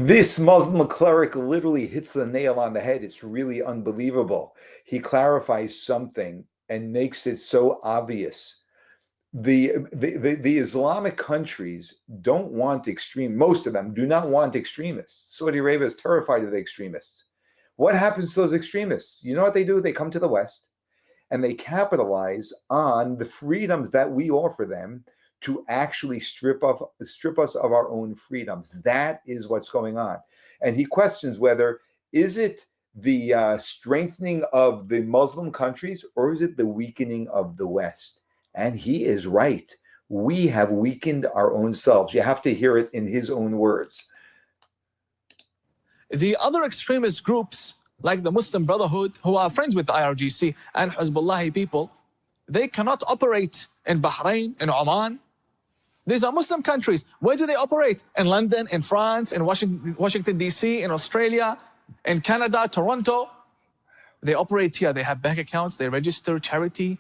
This Muslim cleric literally hits the nail on the head. It's really unbelievable. He clarifies something and makes it so obvious. The Islamic countries don't want most of them do not want extremists. Saudi Arabia is terrified of the extremists. What happens to those extremists? You know what they do? They come to the West and they capitalize on the freedoms that we offer them to actually strip us of our own freedoms. That is what's going on. And he questions whether, is it the strengthening of the Muslim countries or is it the weakening of the West? And he is right. We have weakened our own selves. You have to hear it in his own words. The other extremist groups, like the Muslim Brotherhood, who are friends with the IRGC and Hezbollah people, they cannot operate in Bahrain, in Oman. These are Muslim countries. Where do they operate? In London, in France, in Washington, D.C., in Australia, in Canada, Toronto. They operate here. They have bank accounts. They register charity.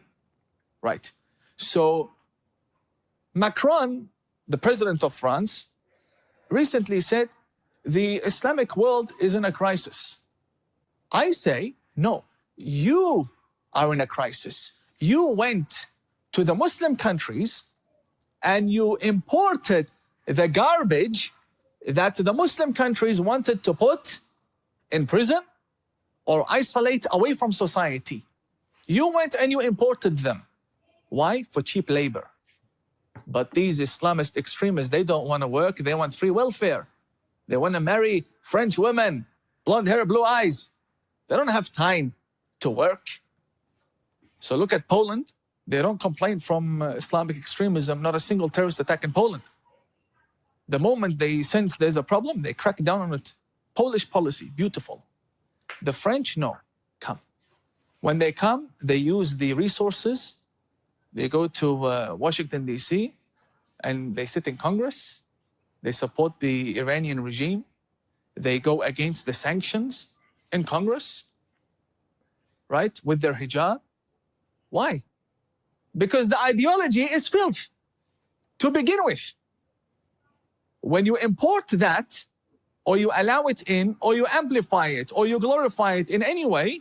Right. So Macron, the president of France, recently said the Islamic world is in a crisis. I say, no, you are in a crisis. You went to the Muslim countries and you imported the garbage that the Muslim countries wanted to put in prison or isolate away from society. You went and you imported them. Why? For cheap labor. But these Islamist extremists, they don't want to work. They want free welfare. They want to marry French women, blonde hair, blue eyes. They don't have time to work. So look at Poland. They don't complain from Islamic extremism, not a single terrorist attack in Poland. The moment they sense there's a problem, they crack down on it. Polish policy, beautiful. The French, no, come. When they come, they use the resources. They go to Washington, D.C., and they sit in Congress. They support the Iranian regime. They go against the sanctions in Congress, right, with their hijab. Why? Because the ideology is filth to begin with. When you import that, or you allow it in, or you amplify it, or you glorify it in any way,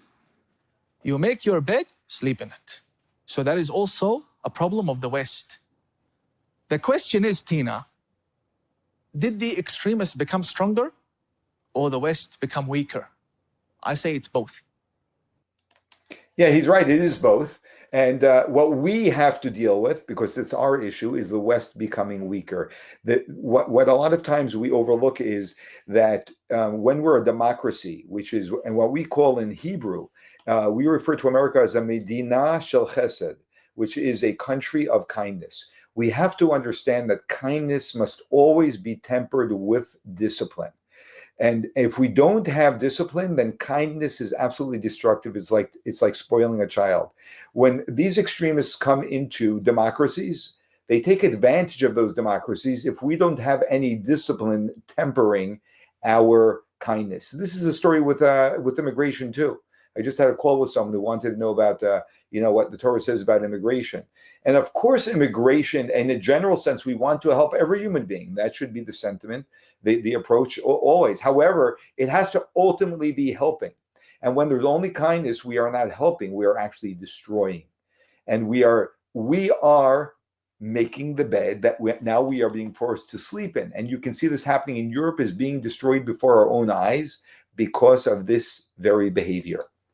you make your bed, sleep in it. So that is also a problem of the West. The question is, Tina, did the extremists become stronger or the West become weaker? I say it's both. Yeah, he's right. It is both. And what we have to deal with, because it's our issue, is the West becoming weaker. What a lot of times we overlook is that when we're a democracy, which is, and what we call in Hebrew, we refer to America as a Medina Shel Chesed, which is a country of kindness. We have to understand that kindness must always be tempered with discipline. And if we don't have discipline, then kindness is absolutely destructive. It's like spoiling a child. When these extremists come into democracies, they take advantage of those democracies if we don't have any discipline tempering our kindness. This is a story with immigration too. I just had a call with someone who wanted to know about what the Torah says about immigration. And of course, immigration, in a general sense, we want to help every human being. That should be the sentiment, the approach always. However, it has to ultimately be helping. And when there's only kindness, we are not helping, we are actually destroying. And we are making the bed that now we are being forced to sleep in. And you can see this happening in Europe, is being destroyed before our own eyes because of this very behavior.